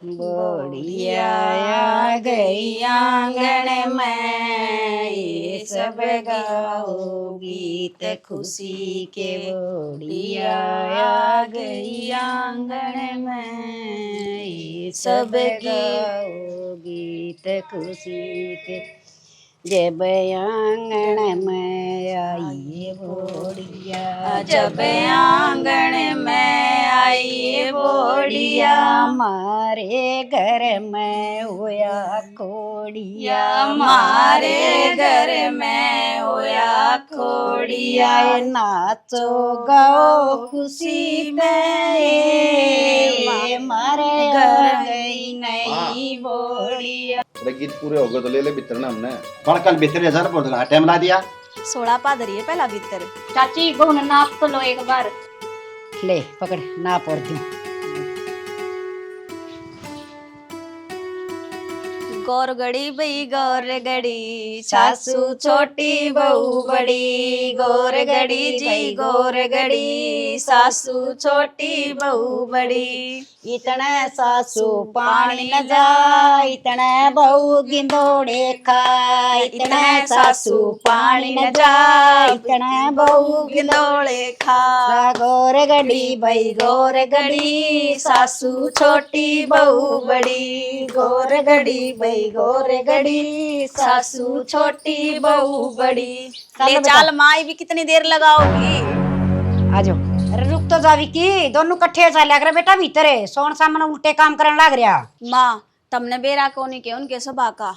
बोड़िया आ गई आंगन में, ये सब गाओ गीत खुशी के। बोड़िया आ गई आंगन में, ये सब गाओ गीत खुशी के। जब आंगन में आई बोड़िया, जब आंगन में आई बोड़िया, हमारे घर में होया खोड़िया, हमारे घर में होया खोड़िया। नाचो गाओ खुशी में, हमारे घर गई नई बोड़िया। गीत पूरे हो गए तो ले ले भीतर ना हमने कौन कल भीतर हजार पर टाइम ला दिया। 16 पादरी है पहला भीतर। चाची बहु नाप तो लो एक बार। ले पकड़ नाप और दूं। गौर गड़ी बई गौर गड़ी, सासू छोटी बहू बड़ी। गौर गड़ी जी गौर गड़ी, सासू छोटी बहू बड़ी। इतने सासू पानी न जाए, इतने बहू गिंदोड़े खाए। इतने सासू पानी न जाए, इतने बहू गिंदोड़े खाए। गौर गड़ी बई गौर गड़ी, सासू छोटी बहू बड़ी। गौर गड़ी बई गौर गड़ी, सासू छोटी बहू बड़ी। ले चाल माई भी कितनी देर लगाओगी। आजो अरे रुक तो जावी की, दोनों कट्ठे चल कर बेटा भीतर है। सोन सामने उल्टे काम करने लग रहा। माँ तुमने बेरा को नहीं के उनके सभा का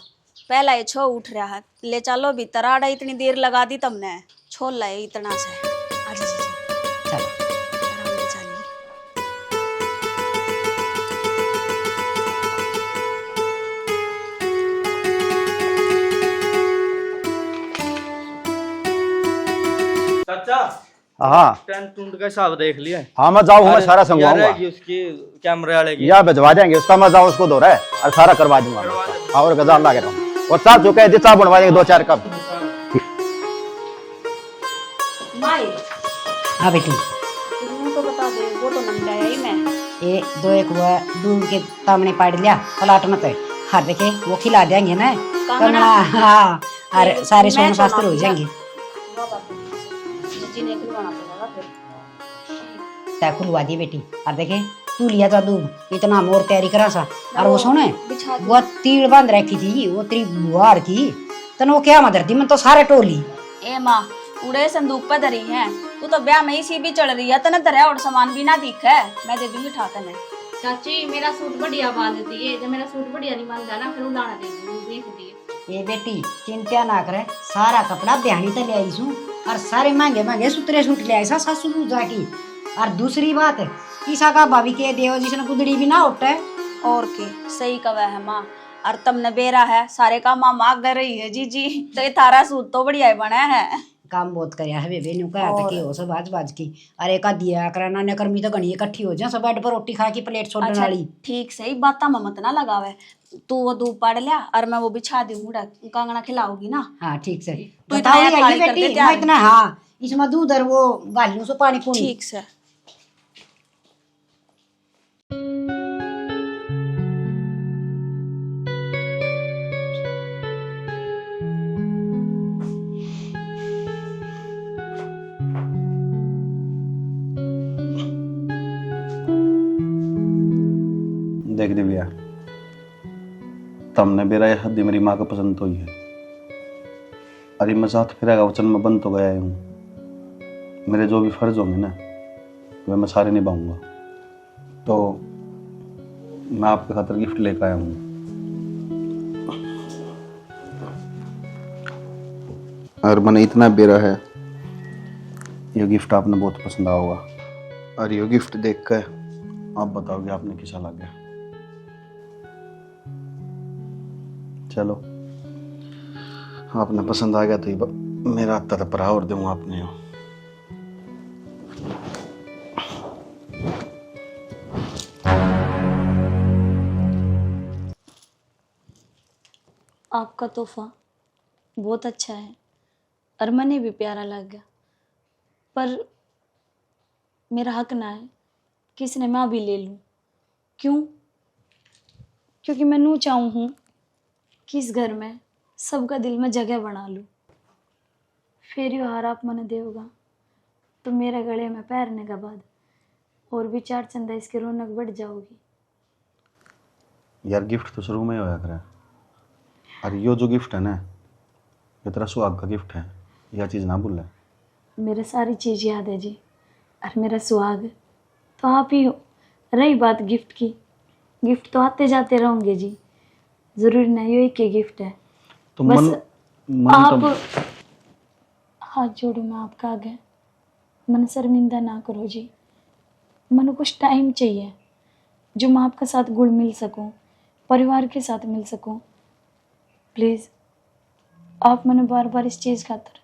पहला ये छो उठ रहा है। ले चलो भीतर आड़ा, इतनी देर लगा दी तुमने। छोड़ लाए इतना से। आजा जी चलो आराम से चलिए। चाचा हाँ टेंट टूंट का हिसाब देख लिया। हाँ मैं जाऊँ, मैं सारा संगवाऊंगा। उसकी कैमरे वाले की या भिजवा देंगे, उसका मैं जाऊँ उसको दो रहा है और सारा करवा दूंगा। हाँ और गजा ला के रहूँ और चाह चुके हैं चाह बनवा देंगे 2-4 कप। हाँ बेटी तो बता दे, वो तो नंगा है ही मैं। ये दो एक हुआ दूध के सामने पाड़ लिया पलाट मत है। हाँ देखे वो खिला देंगे ना कंगना। हाँ और सारे सोने शास्त्र हो जाएंगे। तय खुलवा दी बेटी। और देखे तू लिया था दूध इतना मोर तैयारी करा सा। और वो सोने वो तीड़ बांध रखी थी, वो तेरी बुआ थी तन वो क्या मदर थी। मैं तो सारे टोली ए माँ उड़े संदूक पे धरी है। तू तो ब्याह में इसी भी चढ़ रही है, तने धरा और सामान भी ना दिख है। मैं दे दूंगी ठाकर ने। चाची मेरा सूट बढ़िया बांध दिए, जब मेरा सूट बढ़िया नहीं बांधा ना फिर उड़ाना दे दूंगी देख दिए। ये बेटी चिंता ना करे, सारा कपड़ा ब्याहनी तो ले आई सू और सारे महंगे महंगे सुतरे सूट ले आई सा सासू पूजा की। और दूसरी बात ईसा का भाभी के देव जिसने कुदड़ी भी ना उठे। और के सही कवा है माँ। और तुमने बेरा है सारे काम माँ मांग कर रही है। जी जी तो ये थारा सूट तो बढ़िया बना है। काम बहुत करया है बेबे नु कहा था कि हो सब आज बाज की। अरे का दिया कराना ने कर्मी तो गणी इकट्ठी हो जाए सब बेड पर रोटी खा की प्लेट छोड़ने वाली। ठीक सही बात में मत ना लगावे। तू वो दूध पाड़ लिया और मैं वो बिछा दूंगा, कंगना खिलाओगी ना। हाँ ठीक से तू इतना। हाँ इसमें दूध और वो गालियों से पानी पूरी। ठीक से देख दिव्या, तुमने मेरा यह हद मेरी माँ को पसंद तो ही है। अरे मैं साथ फिरेगा वचन में बन तो गया हूँ। मेरे जो भी फर्ज होंगे ना वे मैं सारे निभाऊंगा। तो मैं आपके खातिर गिफ्ट लेकर आया हूँ। और मैंने इतना बेरा है, ये गिफ्ट आपने बहुत पसंद आया होगा। और ये गिफ्ट देख कर आप बताओगे आपने कैसा लगा। चलो आपने पसंद आ गया तो मेरा तरफ और दूंगा आपने। आपका तोहफा बहुत अच्छा है और मने भी प्यारा लग गया, पर मेरा हक ना है कि इसने मैं भी ले लूं। क्यों? क्योंकि मैं नू चाहूँ हूँ कि इस घर में सबका दिल में जगह बना लूँ। फिर यो हार आप मने देवगा तो मेरे गले में पैरने के बाद और भी 4 चंदा इसकी रौनक बढ़ जाओगी। यार गिफ्ट तो शुरू में ही होया करे। और यो जो गिफ्ट है ना, ये तेरा सुहाग का गिफ्ट है, यह चीज़ ना भूले। मेरे सारी चीज़ याद है जी, और मेरा सुहाग तो आप ही हो। रही बात गिफ्ट की, गिफ्ट तो आते जाते रहोगे जी, ज़रूरी नहीं यो एक ही गिफ्ट है। तो बस मन आप तो हाथ जोड़ू मैं आपका आगे, मन शर्मिंदा ना करो जी। मन कुछ टाइम चाहिए जो मैं आपके साथ घुल मिल सकूं, परिवार के साथ मिल सकूं। प्लीज़ आप मैंने बार बार इस चीज़ खातर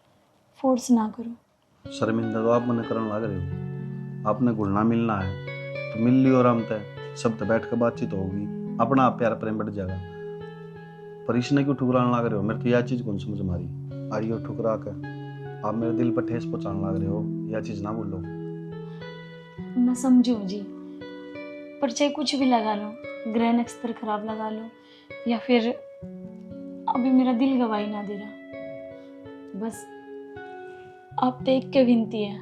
फोर्स ना करो। शर्मिंदा तो आप मन करने लग रहे हो। आपने घुलना मिलना है तो मिल लियो आराम तय, सब तो बैठ कर बातचीत होगी, अपना आप प्यार प्रेम बढ़ जाएगा। पर इसने क्यों ठुकराने लग रहे हो? मेरे तो यह चीज़ कौन समझ मारी। आइयो ठुकरा कर आप मेरे दिल पर ठेस पहुंचाने लग रहे हो, यह चीज़ ना बोलो। मैं समझू जी, पर चाहे कुछ भी लगा लो, ग्रह नक्षत्र खराब लगा लो, या फिर अभी मेरा दिल गवाही ना दे रहा, बस आप तो एक के विनती है,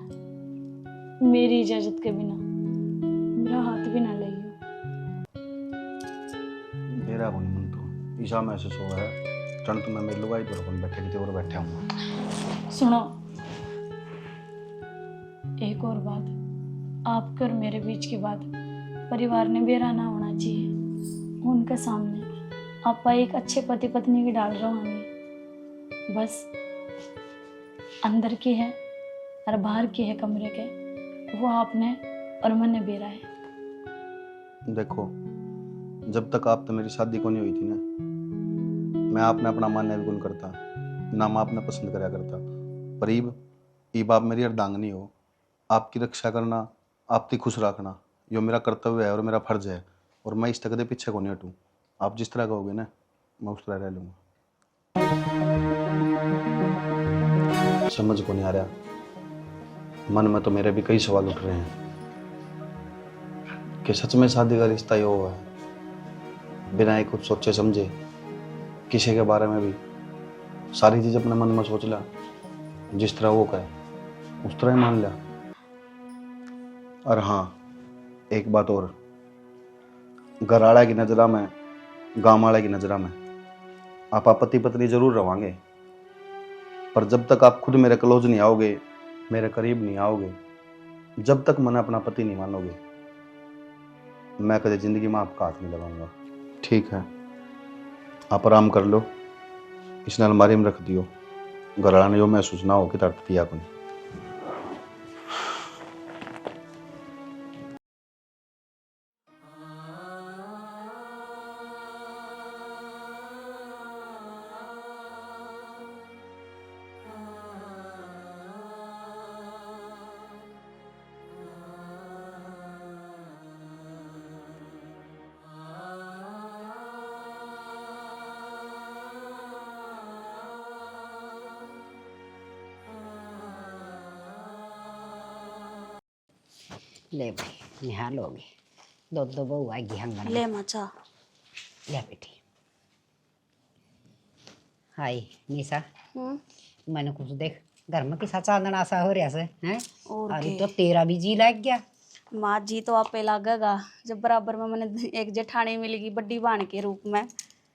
मेरी इजाजत के बिना मेरा हाथ भी ना लियो। मेरा कौन मन तो ईशा महसूस हुआ है, चल तुम्हें मेरे लुगाई तो अपन बैठे कितने और बैठे हूँ। सुनो, एक और बात, आपके और मेरे बीच की बात परिवार ने बेरा ना होना चाहिए। उनके सामने आप एक अच्छे पति पत्नी की डाल रहोगे, बस अंदर की है और बाहर की है कमरे के, वो आपने और मैंने बेरा है। देखो, जब तक आप तो मेरी शादी को नहीं हुई थी ना, मैं आपने अपना मान्य भी गुण करता ना, मैं आपने पसंद करा करता। पर ईब आप मेरी अर्धांगनी हो, आपकी रक्षा करना, आपकी खुश रखना यो मेरा कर्तव्य है और मेरा फर्ज है, और मैं इस तक दे पीछे को नहीं हटूँ। आप जिस तरह कहोगे ना, मैं उस तरह रह लूँगा। समझ को नहीं आ रहा, मन में तो मेरे भी कई सवाल उठ रहे हैं कि सच में शादी का रिश्ता ही हुआ है, बिना ही कुछ सोचे समझे किसी के बारे में भी सारी चीज़ अपने मन में सोच लिया, जिस तरह वो कहे उस तरह ही मान लिया। और हाँ, एक बात और, घर वाले की नज़र में, गाँव वाले की नज़र में आप पति पत्नी जरूर रहोगे, पर जब तक आप खुद मेरे क्लोज नहीं आओगे, मेरे करीब नहीं आओगे, जब तक मैंने अपना पति नहीं मानोगे, मैं कभी जिंदगी में आपका हाथ नहीं लगाऊंगा। ठीक है, आप आराम कर लो, इसने अलमारी में रख दियो, घर वाला ने जो महसूस ना हो कि तड़प पिया को। ले भाई निहाल हो गई, दो दो बहू आएगी हंगन ले मचा। ले बेटी। हाय निशा, मैंने कुछ देख घर में किसा चांदना सा हो रहा से हैं, और अरे तो तेरा भी जी लग गया। माँ जी तो आपे लागेगा जब बराबर में मैंने एक जेठानी मिलेगी बड़ी बहन के रूप में।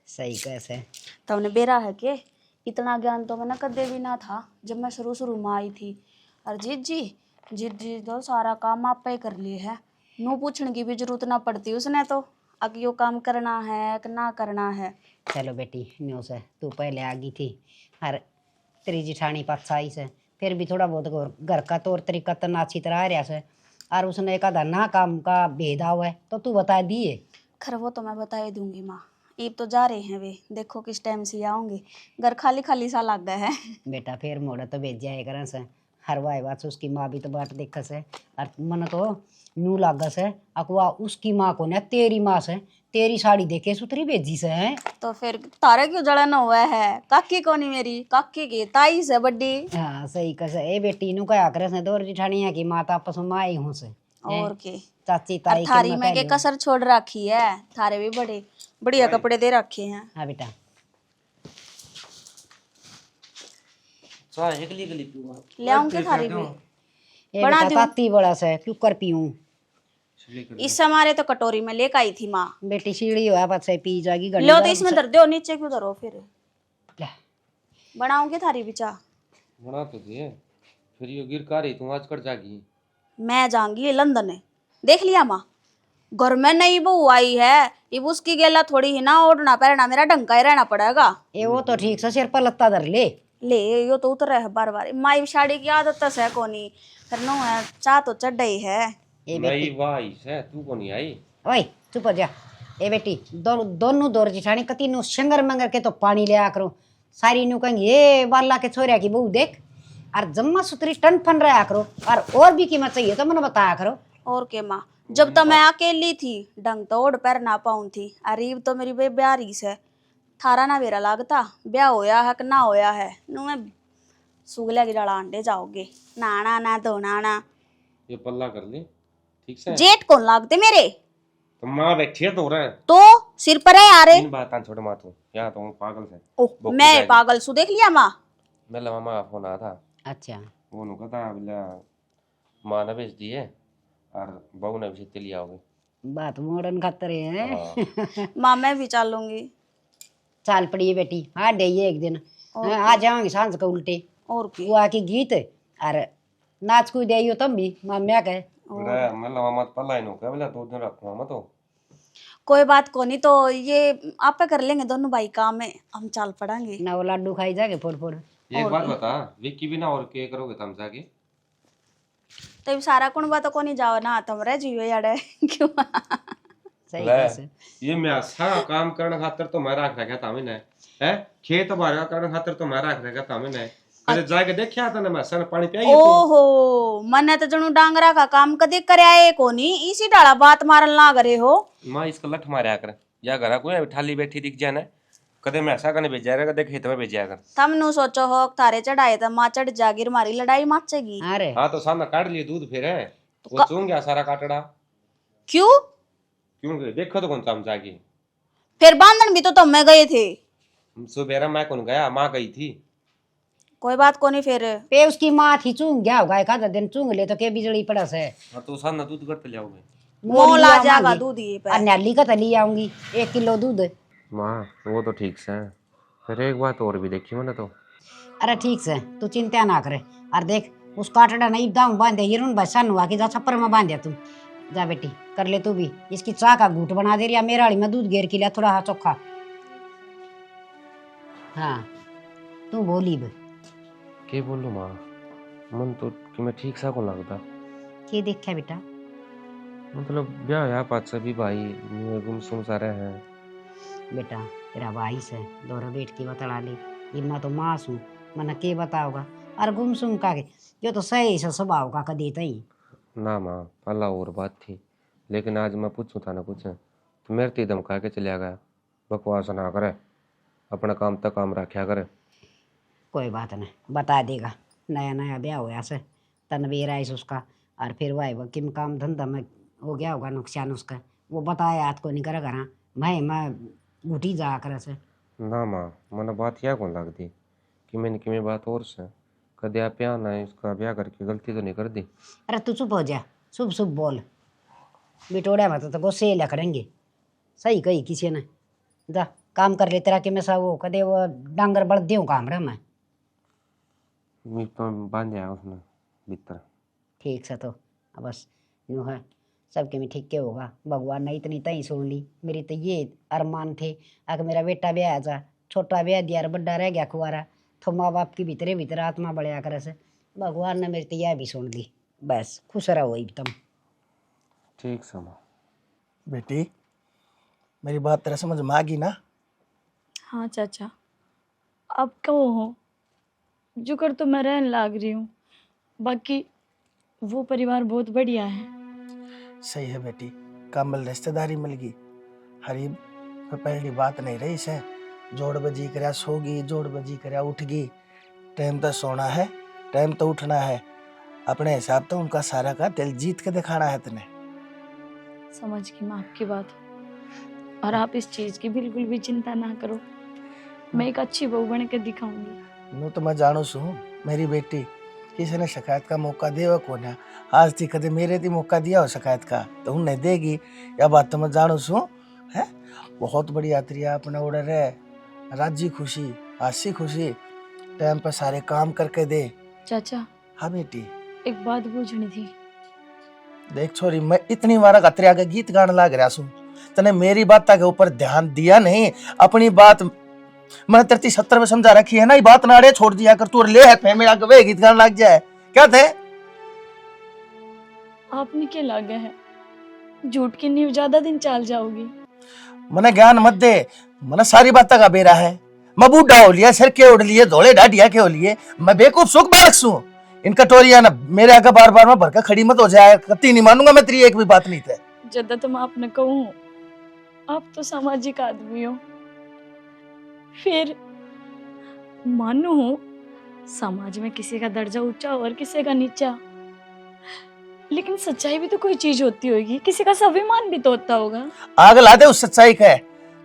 सही कैसे तो हमने बेरा है कि इतना ज्ञान तो मैंने कदे भी ना था जब मैं शुरू शुरू में आई थी। और जीत जी तो सारा काम आप पे कर लिए है, नू पूछने की भी जरूरत ना पड़ती उसने तो, अब यो काम करना है कि ना करना है। चलो बेटी न्यू से तू पहले आ गई थी, और तेरी जिठानी पाछा आई से, फिर भी थोड़ा बहुत घर का तौर तरीका तो ना अच्छी तरह आ रहा से, और उसने एक आधा ना काम का भेदाव है तो तू बता दिए। खैर वो तो मैं बता ही दूंगी माँ, ईब तो जा रहे हैं वे, देखो किस टाइम से आऊंगे, घर खाली खाली सा लग गया है। बेटा फिर मोड़ा तो भेज जाए कर से, हर वाई बात उसकी माँ भी तो बाट देख से, और मन तो नू लाग से अकवा उसकी माँ को ना तेरी माँ से तेरी साड़ी देखे सुथरी भेजी से है। तो फिर तारे क्यों जलन हुआ है, काकी कौन मेरी काकी की ताई से बड्डी। हाँ सही कैसे ए बेटी नु क्या करे से, दो जिठानिया की माता आपस में माँ ही हूँ से, और के चाची ताई थारी में के कसर छोड़ रखी है, थारे भी बड़े बढ़िया कपड़े दे रखे हैं। हाँ बेटा। चाय एक गली पीऊंगा। ले आऊंगे थारी भी। ये बना बेटा दूं? ताती बड़ा सा क्यों कर पीऊं। इस हमारे तो कटोरी में लेकर आई थी माँ। बेटी सीढ़ी हुआ पास से पी जाएगी लो तो इसमें धर दो, नीचे क्यों धरो फिर। ले। बनाऊंगे थारी भी चाह। बना तो दिए, फिर ये गिर का रही तू आज कर जागी। मैं जाऊंगी लंदन। देख लिया माँ, घर में नई बहू आई है, अब उसकी गेला थोड़ी ही ना ओढ़ना पहनना मेरा ढंग का ही रहना पड़ेगा। ये वो तो ठीक से सिर पर लत्ता धर ले। ले यो तो उतर है बार बार। माई साड़ी की आदत है कोनी, फिर नो है चाह तो चढ़ ही है। ये नहीं बेटी वाई से तू को नहीं आई। ओए चुप हो जा। ए बेटी दोनों दौर जिठानी कती नु शंगर मंगर के तो पानी ले आ करो। सारी नु कहेंगे ये वाला के छोरिया की बहू देख, और जम्मा सुतरी टन फन रहा करो, और भी कीमत चाहिए तो मैंने बताया करो। और के माँ, जब तो मैं अकेली थी ढंग तो ओढ़ पैर ना पाऊं थी। अरीब तो मेरी ब्यारी से थारा ना बेरा लागता, ब्याह होया है कि ना होया है नु मैं सुगले की डाला अंडे जाओगे नाना ना धोना ना। ये पल्ला कर ले ठीक से। जेठ कौन लागते मेरे, तो माँ बैठी है तो रहे तो सिर पर है यारे। इन बात छोटे माँ तू यहाँ तो पागल से। ओह मैं पागल सु, देख लिया माँ। मैं मामा फोन आया था, अच्छा वो नु कहता बोला माँ ने भेज दी है और बहू ने भेज लिया आओगे। बात मॉडर्न खातर है। हाँ। माँ मैं भी चलूंगी। चाल पड़ी है बेटी, हाँ डे एक दिन आ जाऊंगी सांझ को उल्टे। और की वो आके गीत और नाच को दे तब भी माम्या कहे। रे मैं मामा पल्ला ही नु कह बोला 2 दिन रखूंगा मैं तो। कोई बात को नहीं, तो ये आप पे कर लेंगे दोनों भाई काम है, हम चल पड़ेंगे ना वो लाडू खाई जाके फोड़ फोड़। एक बात बता, विक्की भी ना और के करोगे तुम जाके? तो ये सारा कुण बात को नहीं जाओ ना, तुम रह जियो यार क्यों। सही ले, कैसे ये मैं सारा काम करने खातर तो मैं रख रखा था मैंने है, खेत बाहर करने खातर तो मैं रख रखा था मैंने। कदे जाके देखया था ना मैं सन पानी पियाई तो। ओहो मने तो जणू डांगरा का काम कदे करया है कोनी, इसी डाला बात मारन लाग रहे हो। मां इसका लठ मारया कर या घरा कोई ठाली बैठी दिख जाए ना, कदे मैं ऐसा कने भेजा रे, कदे खेत में भेजा कर। तम नु सोचो हो थारे चढ़ाए तो मां चढ़ जागी, मारी लड़ाई माचेगी। अरे हां तो सामने काट लिए दूध फिर है वो चूं गया सारा काटड़ा। क्यों क्यों गए देखो तो कौन सा जागी। फिर बांधन भी तो तुम में गए थे। सुबेरा मैं कौन गया, मां गई थी। कोई बात को नहीं फिर पे उसकी माँ थी चूंग गया होगा, एक आधा दिन चूंग ले तो के बिजली पड़ा से। हां तो सामने दूध करते ले आओगे। मोल आ जाएगा दूध ये पे। अन्याली का तली आऊंगी 1 किलो दूध। मां वो तो ठीक से, फिर एक बात और भी देखी मैंने तो। अरे ठीक से तू चिंता ना करे। और देख उस काटड़ा नहीं दाऊ बांधे हिरून बसन हुआ कि जा छप्पर में बांध तू। जा बेटी कर ले तू भी, इसकी चाह का घूट बना दे रिया मेरा में दूध घेर के लिया थोड़ा हा चोखा। हाँ तू बोली बे के बोलूं मां, मन तो कि मैं ठीक सा को लगता। के देखा बेटा, मतलब ब्याह या पाँच सभी भाई गुमसुम सारे हैं। बेटा तेरा भाई से दोरा बेट की बतला ले, इम्मा तो मास हूँ मना के बताओगा। और गुमसुम का के यो तो सही से स्वभाव का कदी तई ना माँ पहला और बात थी, लेकिन आज मैं पूछूं था ना कुछ तो मेरे ती धमका के चलिया गया। बकवास ना करे, अपना काम तक काम रखा करे। कोई बात नहीं बता देगा, नया नया ब्याह होया से तनवीर आई उसका, और फिर वह किम काम धंधा में हो गया होगा नुकसान उसका, वो बताया याद को नहीं करे घर मैं घुटी जा कर से। ना माँ मैंने बात यह कौन लगती कि मैंने कि मैं बात और से कदे आप यहाँ ना इसका ब्याह करके गलती तो नहीं कर दी। अरे तू चुप हो जा, शुभ शुभ बोल, बिटोड़ा मत तो गुस्से लकड़ेंगे। सही कही किसी ने, जा काम कर ले तेरा कि मैं सा वो कदे वो डांगर बढ़ दूँ काम रहा मैं तो बांध दिया उसने भीतर। ठीक से तो बस यूँ है सबके में ठीक के होगा। भगवान ने इतनी तई सुन ली, मेरी तो ये अरमान थे अगर मेरा बेटा ब्याह जा, छोटा ब्याह दिया बड्डा रह गया कुआरा, तो माँ बाप की भीतरे भीतर आत्मा बढ़िया करे से भगवान ने मेरी तो यह भी सुन ली। बस खुश रहो एकदम। ठीक से माँ। बेटी मेरी बात तेरा समझ में आ गई ना? हाँ चाचा, अब कहो हो जो कर तो मैं रहने लाग रही हूँ, बाकी वो परिवार बहुत बढ़िया है। सही है बेटी, कामल रिश्तेदारी मिल गई। हरीब पर पहली बात नहीं रही से, जोड़ बजी करया सोगी, जोड़ बजी करया उठ गई। टाइम तो सोना है, टाइम तो उठना है, अपने हिसाब तो उनका सारा का दिल जीत के दिखाना है तने। समझ गई मैं आपकी बात। और आप इस चीज की बिल्कुल भी चिंता ना करो, मैं एक अच्छी बहू बन के दिखाऊंगी। नो तो मैं जानो सू मेरी बेटी किसी ने शिकायत का मौका देवा को ना, आज थी कदे मेरे थी मौका दिया हो शिकायत का तो उन्हें देगी, या बात तो मैं जानो सू है। बहुत बड़ी यात्री अपने ऑर्डर है, राजी खुशी हंसी खुशी टाइम पर सारे काम करके दे। चाचा हाँ बेटी, एक बात पूछनी थी। देख छोरी, मैं इतनी बार कतरिया का गीत गाने लग रहा हूँ, तने मेरी बात के ऊपर ध्यान दिया नहीं। अपनी बात मैंने 33-70 में समझा रखी है ना, ये बात नाड़े छोड़ दिया कर तू, ले है मेरा वे गीत गाने लग जाए क्या थे। आपने क्या लागा है, झूठ की नींव ज्यादा दिन चाल जाओगी। मने ज्ञान मत दे, मने सारी बात का बेरा है। मैं बूढ़ा हो लिया, सिर के उड़ लिए, धोले ढाडिया के हो लिए, मैं बेकूफ सुख बालक सू। इन कटोरिया ना मेरे आगे बार बार में भरकर खड़ी मत हो जाए, कती नहीं मानूंगा मैं तेरी एक भी बात नहीं थे। जदा तुम आपने कहूँ, आप तो सामाजिक आदमी हो, फिर मानो समाज में किसी का दर्जा ऊंचा और किसी का नीचा, लेकिन सच्चाई भी तो कोई चीज होती होगी, किसी का स्वाभिमान भी तो होता होगा। आग ला दे उस सच्चाई का,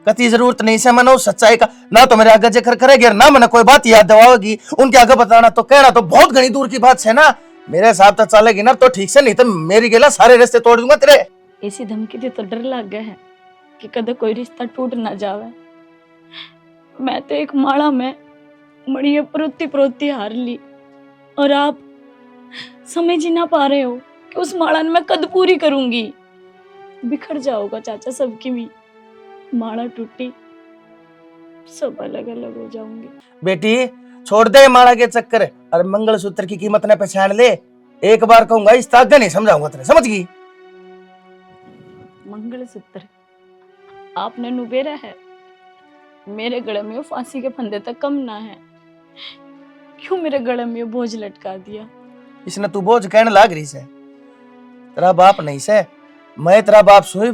कती जरूरत नहीं से मनो उस सच्चाई का, ना तो मेरे आगे जिक्र करेगी ना मैंने कोई बात याद दिलाओगी। उनके आगे बताना तो कहना तो बहुत घनी दूर की बात है ना, मेरे हिसाब से चलेगी ना तो ठीक से, नहीं तो मेरी गेला सारे रिश्ते तोड़ दूंगा तेरे। ऐसी धमकी थी तो डर लग गया है कि कदे कोई रिश्ता टूट ना जावे। मैं तो एक माला में मड़िए प्रोती हार ली, और आप समझ ही ना पा रहे हो कि उस माला ने मैं कद पूरी करूंगी। बिखर जाओगा चाचा सबकी भी, माला टूटी सब अलग अलग हो जाऊंगी। बेटी छोड़ दे माला के चक्कर, और मंगलसूत्र की कीमत ने पहचान ले। एक बार कहूंगा इस ताकत नहीं समझाऊंगा तेरे, समझ गई। मंगलसूत्र आपने नुबेरा है, मेरे गले में फांसी के फंदे तक कम ना है, क्यों मेरे गले में बोझ लटका दिया। इसने तू बोझ कहने लाग रही से, तेरा बाप नहीं से, मैं तेरा बाप सुई।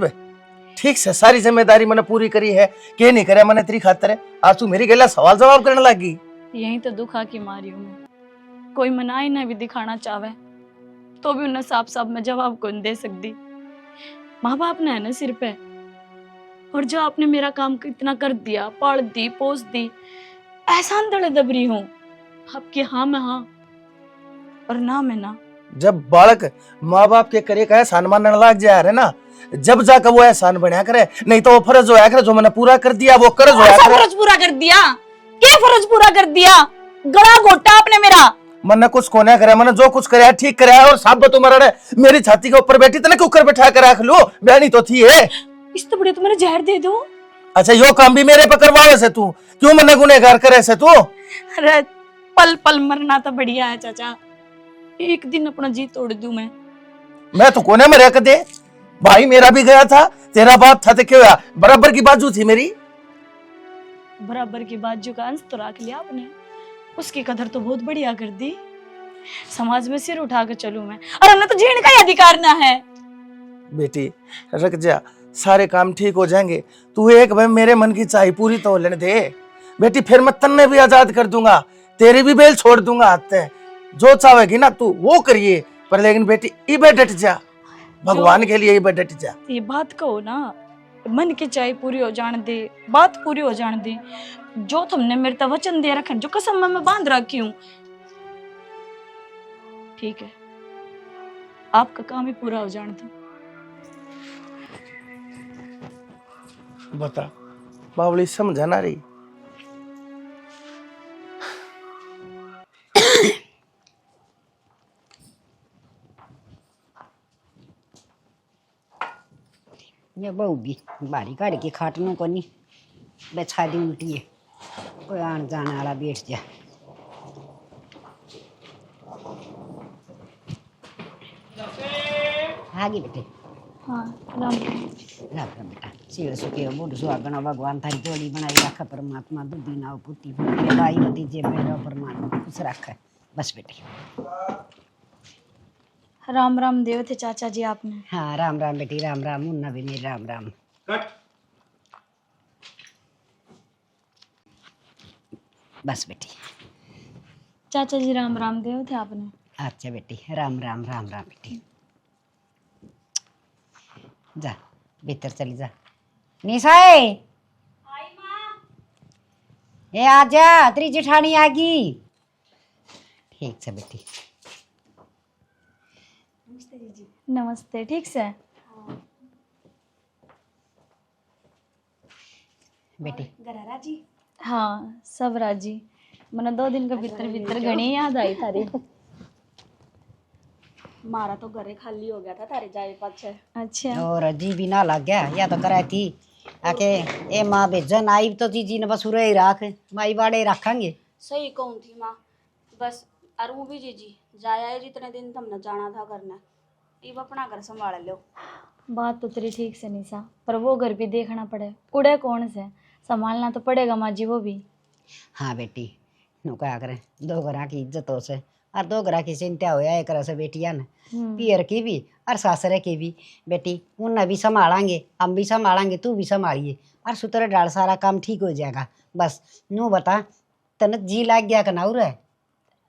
ठीक से सारी जिम्मेदारी मैंने पूरी करी है, के नहीं करे मैंने तेरी खातिर। आज तू मेरी गला सवाल जवाब करने लगी। यही तो दुखा की मारी हूं मैं, कोई मनाई ना भी दिखाना चाहे तो भी उन्हें साफ साफ मैं जवाब कौन दे सकती। माँ बाप ने है ना सिर पे, और जो आपने मेरा काम इतना कर दिया, पाल दी पोस दी, एहसान दड़े दबरी हूँ आपकी। हाँ में हाँ और ना में ना। जब बालक माँ बाप के करे का एहसान मानने लग जाए है ना, जब जाकर वो एहसान बनया करे, नहीं तो वो फर्ज होया करे जो मैंने पूरा कर दिया वो कर्ज होया करे। फर्ज पूरा कर दिया? क्या फर्ज पूरा कर दिया? गला घोटा आपने मेरा। मैंने कुछ कोने करे, मैंने जो कुछ कराया ठीक कराया, और साबित उमर मेरी छाती के ऊपर बैठी तने ऊपर बैठा कर रख लो, बहनी तो थी है। इस तो बड़े तुम्हारे जहर दे दो। अच्छा यो काम भी मेरे पे करवावे से तू, क्यों मैंने गुनहगार करे से तू? अरे पल पल मरना तो बढ़िया है चाचा, एक दिन अपना जी तोड़ दूं मैं तो कोने में रह दे, भाई मेरा भी गया था, तेरा बाप था तो क्या हुआ, बराबर की बाजू थी मेरी। बराबर की बाजू का अंश तो रख लिया आपने, उसकी कदर तो बहुत बढ़िया कर दी। समाज में सिर उठा कर चलूं मैं, और हमने तो जीने का ही अधिकार ना है। बेटी रख जा, सारे काम ठीक हो जाएंगे, तू एक भाई मेरे मन की चाह पूरी तो लेने दे बेटी, फिर मैं तन्ने भी आजाद कर दूंगा, तेरी भी बेल छोड़ दूंगा हाथ से, जो चाहेगी ना तू वो करिए, पर लेकिन बेटी इबे डट जा, भगवान के लिए इबे डट जा। ये बात कहो ना, मन की चाह पूरी हो जाने दे, बात पूरी हो जाने दे, जो तुमने मेरे तक वचन दे रखा, जो कसम मैं बांध रखी हूँ, ठीक है आपका काम ही पूरा हो जाने दो। बता बावली समझा ना रही। ये बहू भी बारी काढ़ के खाटनों को नहीं बेछा दी उल्टी है, कोई आन जाने वाला बैठ जा। आगे बेटे। हाँ राम राम बेटा, सिर सुखे बूढ़ सुहागना, भगवान थारी जोड़ी बनाई रखा परमात्मा, दूधी नाव पुती भाई भतीजे मेरा परमात्मा खुश रखा। बस बेटे राम राम देव थे चाचा जी आपने। हाँ राम राम बेटी, राम राम, मुन्ना भी मेरी राम राम। बस बेटी चाचा जी राम राम देव थे आपने। अच्छा बेटी राम राम, राम राम बेटी, जा भीतर चली जा। निशाए ए आजा तेरी जेठानी आ गई। ठीक है बेटी। नमस्ते। ठीक से बेटी गरारा जी हाँ सब राजी। मैंने 2 दिन का भीतर भीतर घनी याद आई थारी। मारा तो घरे खाली हो गया था तारे जाए पाछे। अच्छा और अजी भी ना लग गया या तो कराई थी आके ए माँ भेजन आई तो जीजी ने बस उरे ही राख माई बाड़े रखेंगे। सही कहूँ थी माँ बस अरू भी जी जाया जितने दिन तुमने जाना था करना अब अपना घर संभाल लो। बात तो तेरी ठीक से निशा, पर वो घर भी देखना पड़े। उड़े कौन से संभालना तो पड़ेगा माँ जी वो भी। हाँ बेटी नु क्या करे 2 घरा की इज्जत हो से और 2 घरा की चिंता होया एक से बेटिया ने पियर की भी और सासरे की भी। बेटी उन्हें भी संभालेंगे हम भी संभालेंगे तू भी संभालिए और सुतर डाल सारा काम ठीक हो जाएगा। बस नू बता तन जी लाग गया कनाउर है।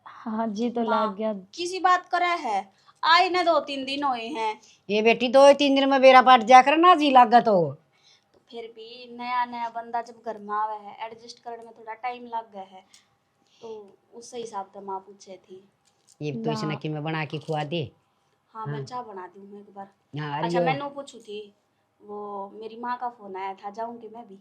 हाँ जी तो लग गया। किसी बात करे है आए न 2-3 दिन हुए हैं। ये बेटी 2-3 दिन में बेरा पाट जाकर ना जी लागा तो फिर भी नया नया बंदा जब घर में आवे है एडजस्ट करने में थोड़ा टाइम लग गया है तो उस हिसाब से माँ पूछे थी। ये तो इसने कि मैं बना के खुआ दे। हाँ मैं चाय बना दी हूँ एक बार। हाँ अच्छा अरे मैंने पूछू थी वो मेरी माँ का फोन आया था जाऊंगी मैं भी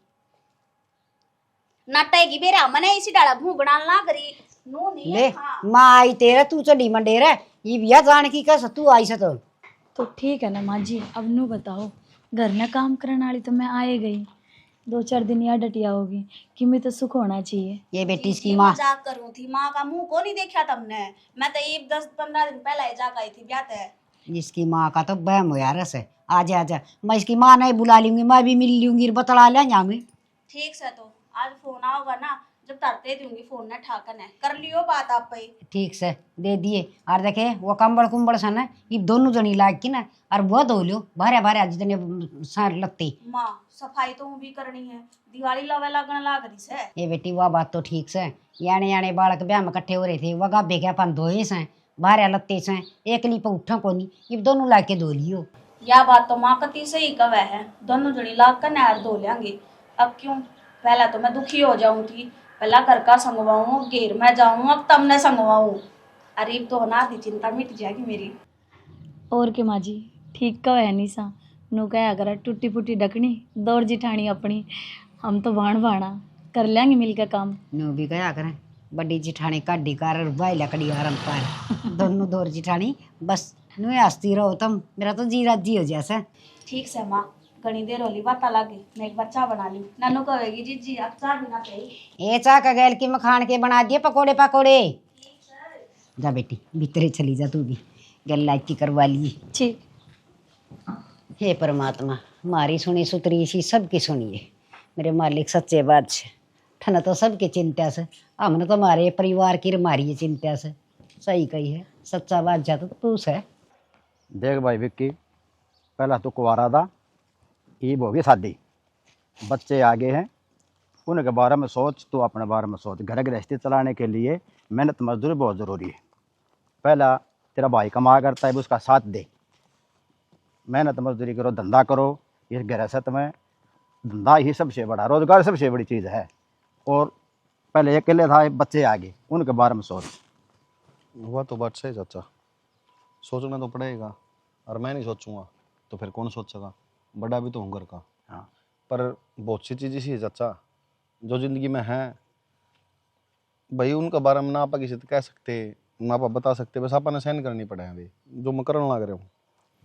नाटेगी बेरा मने इसी डाला भू बना ला करी नो नहीं ले है। हाँ। माँ आई तेरा तू चढ़ी मंडेर है ये बिया जान की कस तू आई से तो ठीक है ना माँ जी। अब नू बताओ घर में काम करने वाली तो मैं आए गई 2-4 दिन या डटिया होगी कि मैं तो सुख होना चाहिए। ये बेटी इसकी जी, माँ मजाक करूँ थी माँ का मुंह को नहीं देखा तुमने मैं तो ये 10-15 दिन पहले ही जाकर आई थी ब्याह है। इसकी माँ का तो बहम हो यार से आजा आजा मैं इसकी माँ नहीं बुला लूंगी मैं भी मिल लूंगी बतला ले यहाँ में। ठीक से तो आज फोन आओगा ना जब तरते दूंगी फोन ने ठाकन है कर लियो बात आप पे। ठीक से दे दिए और देखे वो कंबल कुंबल सन है ये दोनों जनी लाग की ना और वो धो लो भारे भारे जितने सार लगते। माँ सफाई तो भी करनी है दिवाली लवे लगन लाग रही से। ये बेटी वह बात तो ठीक से याने याने बालक ब्याह में इकट्ठे हो रहे थे वह गाभे के अपन धोए से भारे लत्ते से एक ली पर उठा को नहीं ये दोनों ला के धो लियो। यह बात तो माँ कती सही कवे है दोनों जनी लाग कर नहर धो लेंगे। अब क्यों पहला तो मैं दुखी हो जाऊं थी पहला घर का संगवाऊं घेर में जाऊं अब तब ने संगवाऊं अरे तो ना थी चिंता मिट जाएगी मेरी। और के माँ जी ठीक का है निशा नू कह अगर टूटी फूटी डकनी दौड़ जिठानी अपनी हम तो भाण भाणा कर लेंगे मिलकर काम। नो भी गया करें बड़ी जिठानी काटी कार भाई लकड़ी आराम पार दोनों दौर जिठानी बस नु हंसती रहो तुम मेरा तो जी राजी हो जैसे। ठीक से माँ घनी देर होली बात लगे मैं एक बार चाय बना लूं नानू कहेगी जी अब चाय बिना चाहिए। ये चा का गैल की मखान के बना दिए पकोड़े पकोड़े। जा बेटी भीतरे चली जा तू भी गल लाइकी करवा ली। ठीक। हे परमात्मा मारी सुनी सुतरी सी सबकी सुनिए मेरे मालिक सच्चे बादशाह ठन तो सबकी चिंता से हमने तो हमारे परिवार की मारी चिंता से सही कही है सच्चा बादशाह तो तू से। देख भाई विक्की पहला तो कुंवारा था ईब होगी शादी बच्चे आगे हैं उनके बारे में सोच तो अपने बारे में सोच घर गृहस्थी चलाने के लिए मेहनत मजदूरी बहुत ज़रूरी है। पहला तेरा भाई कमा करता है उसका साथ दे मेहनत मजदूरी करो धंधा करो इस गृहस्थ में धंधा ही सबसे बड़ा रोजगार सबसे बड़ी चीज़ है। और पहले अकेले था बच्चे आगे उनके बारे में सोच। वह तो बात सही चाचा सोचना तो पड़ेगा और मैं नहीं सोचूंगा तो फिर कौन सोचेगा बड़ा भी तो हूँ घर का। हाँ पर बहुत सी चीज़ ऐसी है चाचा जो ज़िंदगी में है भाई उनका बारे में ना आप किसी से कह सकते ना आप बता सकते बस आपने सहन करनी पड़े हैं भाई जो मैं करने लग रहा हूँ।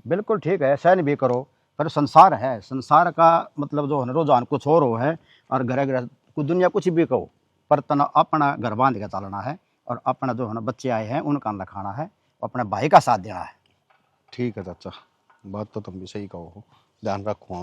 बिल्कुल ठीक है सहन भी करो पर संसार है संसार का मतलब जो है रोजान कुछ और हो है और घर घर कुछ दुनिया कुछ भी कहो पर तना अपना घर बांध के चलना है और अपना जो है ना बच्चे आए हैं उनका लखाना है अपने भाई का साथ देना है। ठीक है चाचा बात तो तुम भी सही कहो हो ध्यान रखो।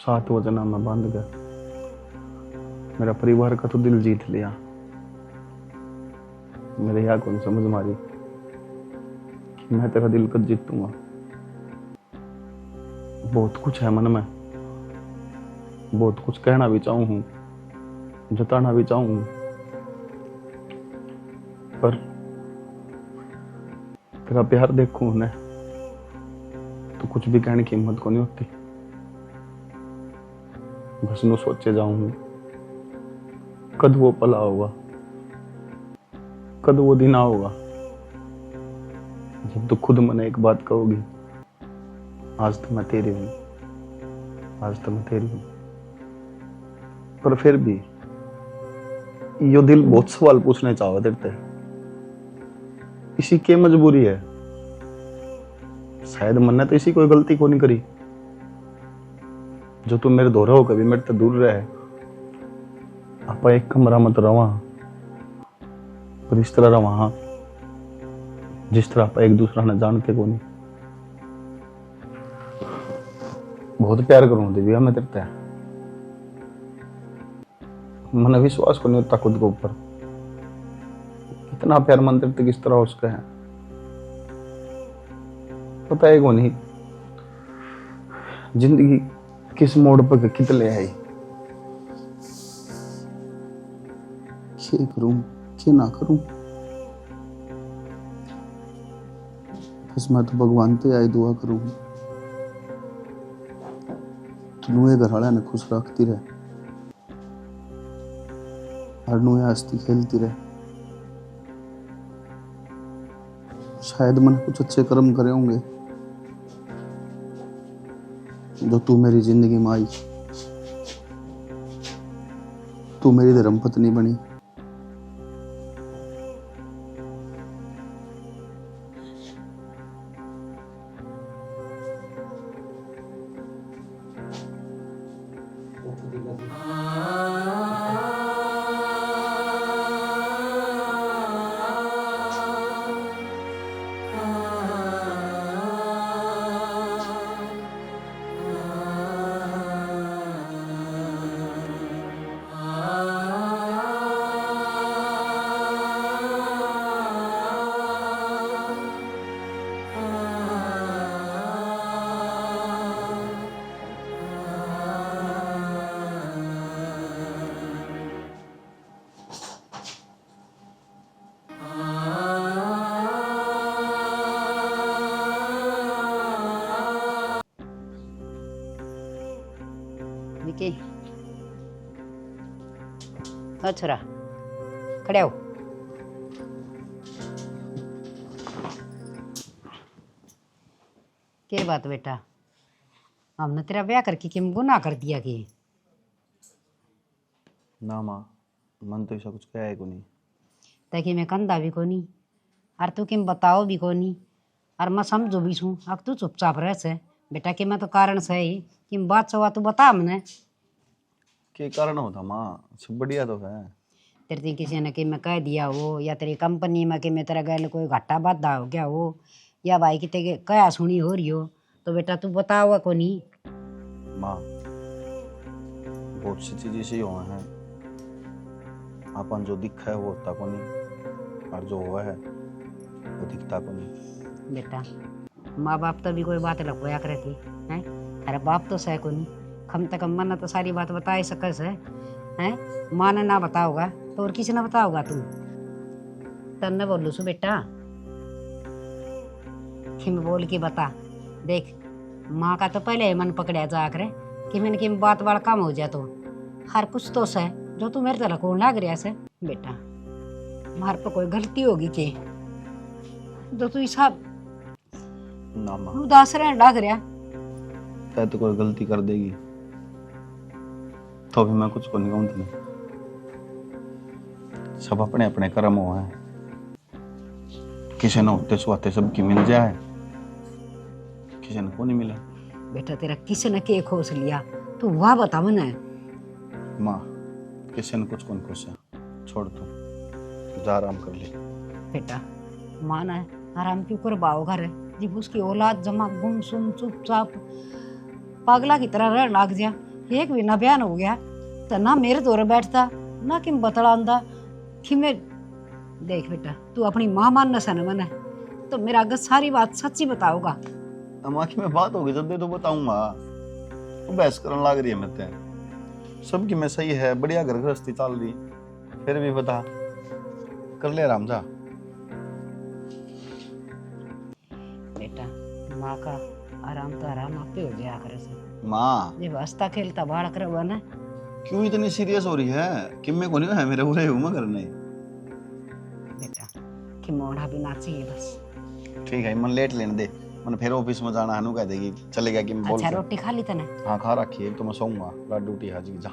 7 वचन में बांध गया, मेरा परिवार का तो दिल जीत लिया। मेरे यहाँ कौन समझ मारी कि मैं तेरा दिल कब जीतूंगा। बहुत कुछ है मन में, बहुत कुछ कहना भी चाहूँ, जताना भी चाहूँ, पर तेरा प्यार देखूं उन्हें तो कुछ भी कहने की हिम्मत को नहीं होती। बस नू सोचे जाऊं कद वो पला होगा, कद वो दिन आओगा जब तो खुद मने एक बात कहोगी, आज तो मैं तेरी हूं, आज तो मैं तेरी हूं। पर फिर भी यो दिल बहुत सवाल पूछने चाहो तेरे, इसी के मजबूरी है। शायद मन ने तो इसी कोई गलती को नहीं करी जो तू मेरे दोहरा हो, कभी मेरे तो दूर रहे। आप एक कमरा मत रवा, पर इस तरह रवा जिस तरह आप एक दूसरा न जानते को नहीं। बहुत प्यार करूं दिव्या मैं तेरे, मन विश्वास को नहीं होता खुद के ऊपर, इतना प्यार मन तेरे किस तरह उसका है पता है को नहीं। जिंदगी किस मोड़ पर कितने आई, क्या करूं क्या ना करूं। बस मैं तो भगवान ते आई दुआ करूं तुनुए घर वाले ने खुश रखती रहे, हर नुए हंसती खेलती रहे। शायद मैंने कुछ अच्छे कर्म करे होंगे जो तू मेरी जिंदगी में आई, तू मेरी धर्मपत्नी बनी। विकी ओ छोरा खड़े हो। क्या बात बेटा, हमने तेरा ब्याह करके किम गुनाह कर दिया कि? ना माँ, मन तो ऐसा कुछ कहा है को नहीं। ताकि मैं कंधा भी को नहीं और तू किम बताओ भी को नहीं और मैं समझो भी छूँ। अब तू चुपचाप रह से बेटा कि मैं तो कारण से ही कि बात हुआ तू बता हमने क्या कारण होता माँ, सब बढ़िया तो है। तेरे किसी ने कि मैं कह दिया हो या तेरी कंपनी में कि मैं तेरा गैल कोई घाटा बाधा हो क्या हो या भाई कि तेरे क्या सुनी हो रही हो तो बेटा तू बता हुआ को नहीं। माँ बहुत सी चीजें ऐसी हुआ है, अपन जो दिखा है वो होता को नहीं और जो हुआ है वो दिखता को नहीं। बेटा माँ बाप तो भी कोई बात लखवाया करे थी हैं, अरे बाप तो सह को नहीं, कम से कम मन तो सारी बात बता ही सके से हैं। माँ ने ना बताओगा तो और किसी ने बताओगा तू तन्ने बोलू सु बेटा कि मैं बोल के बता देख। माँ का तो पहले मन पकड़िया जा करे कि मैंने कि बात बात कम हो जाए तो हर कुछ तो सह जो तू मेरे तरह को लाग रहा से बेटा मार पर कोई गलती होगी कि जो तू हिसाब ना माँ उदास रहने लग रहा चाहे तो कोई गलती कर देगी तो भी मैं कुछ को नहीं कहूँ तुम्हें। सब अपने अपने कर्म हुआ है, किसी ने होते सुहाते सबकी मिल जाए, किसी ने को नहीं मिला। बेटा तेरा किसी ने के खोस लिया तू वाह बता मने। माँ किसी ने कुछ को नहीं खोसा, छोड़ तू जा आराम कर ले। बेटा माना है आराम क्यों कर बाओ घर है जब उसकी औलाद जमा गुमसुम चुपचाप पागला की तरह रहने लग जा एक भी ना बयान हो गया तो ना मेरे दौरे बैठता ना कि बतलांदा कि मैं देख बेटा तू अपनी माँ मानना सन मन है तो मेरा अगर सारी बात सच्ची बताओगा। हम आखिर में बात होगी जब दे तो बताऊंगा। बहस करने लग रही है मैं सबकी में सही है, बढ़िया घर गृहस्थी चल रही, फिर भी बता कर ले आराम जा। बेटा माँ का आराम तो आराम आपे हो जाया करे से। माँ जब हंसता खेलता बाढ़ कर बना क्यों इतनी सीरियस हो रही है? कि मैं को नहीं है मेरे बुरे हूँ मैं करने। बेटा कि मोड़ा भी नाचिए बस। ठीक है मन लेट लेने दे, मन फिर ऑफिस में जाना है, कह देगी चलेगा कि मैं बोल अच्छा के। रोटी खा ली तने? हाँ खा रखी है, तो मैं सोऊंगा रात ड्यूटी है जी जा।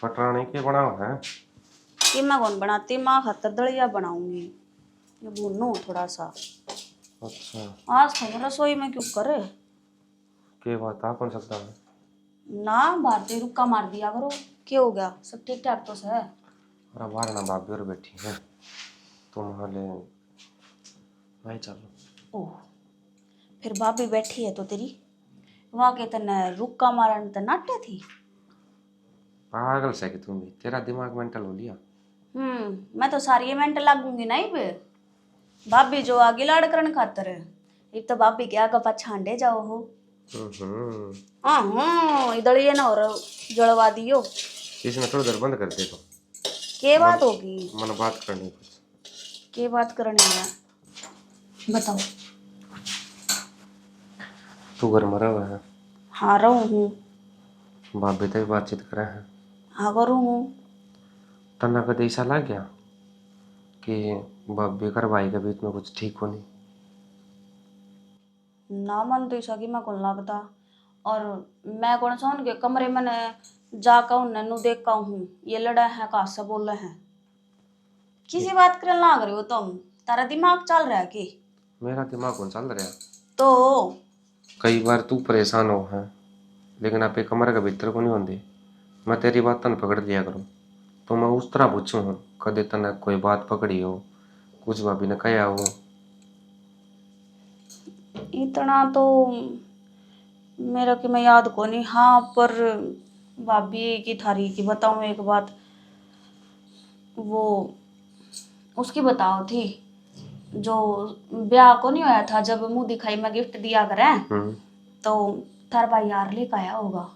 पटरानी के बनाओ है कि मैं कौन बनाती, माँ खातर दलिया बनाऊंगी। ये भूनू थोड़ा सा। अच्छा आज तो रसोई में क्यों करे के बात आ कौन सकता है ना, भारतीय रुक्का मार दिया करो। क्या हो गया, सब ठीक ठाक तो है? अरे बाहर ना भाभी और बैठी है तुम हाले नहीं चलो। ओह फिर भाभी बैठी है तो तेरी वहां के तने रुक्का मारन त नाट्य थी। पागल से कि तुम भी, तेरा दिमाग मेंटल हो लिया। मैं तो सारी मेंटल लागूंगी नहीं बे। भाभी जो आगे लाड़करण खातर है, एक तो भाभी के आगे पछांडे जाओ हो। हाँ इधर ये ना और जलवा दियो। इसने थोड़ी देर बंद कर दे तो के बात होगी, मन बात करनी कुछ। के बात करनी है बताओ। तू घर में रहा है? हाँ रहूं हूँ। भाभी तक बातचीत करे है? हाँ करूँ हूँ। तना कदे ऐसा लग गया कि भाभी कर भाई के बीच में कुछ ठीक होनी? ना मन तो ऐसा कि मैं कौन लगता, और मैं कौन सा उनके कमरे में जाकर उन्हें देख का हूँ ये लड़ा है का से बोल रहे हैं। किसी बात करने लग रहे हो तुम, तारा दिमाग चल रहा है कि? मेरा दिमाग कौन चल रहा? तो कई बार तू परेशान हो है लेकिन आपके कमरे के भीतर को नहीं होंगे। मैं तेरी बात तन पकड़ लिया करूँ तो मैं उस तरह पूछूँ हूँ कदे तने कोई बात पकड़ी हो, कुछ भाभी ने कहा हो? इतना तो मेरा कि मैं याद को नहीं। हाँ पर भाभी की थारी की बताऊं एक बात, वो उसकी बताओ थी जो ब्याह को नहीं होया था, जब मुंह दिखाई में गिफ्ट दिया करें तो थार भाई यार लेकर आया होगा।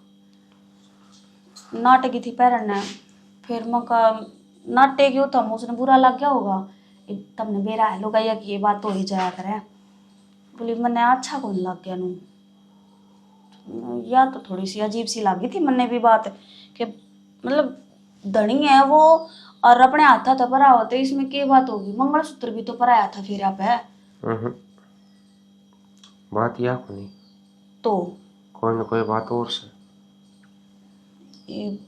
नाटे की थी पैरन ने, फिर मका नाटे क्यों था उसने बुरा लग गया होगा। तमने बेरा है लोग कि ये बात तो ही जाया करें। बोली मैंने अच्छा कौन लग गया नू, या तो थोड़ी सी अजीब सी लगी थी मन्ने भी बात कि मतलब धनी है वो और अपने हाथा तो परा होते, इसमें क्या बात होगी? मंगलसूत्र भी तो पराया था फिर आप है। बात या को नहीं तो कोई न कोई बात और से ये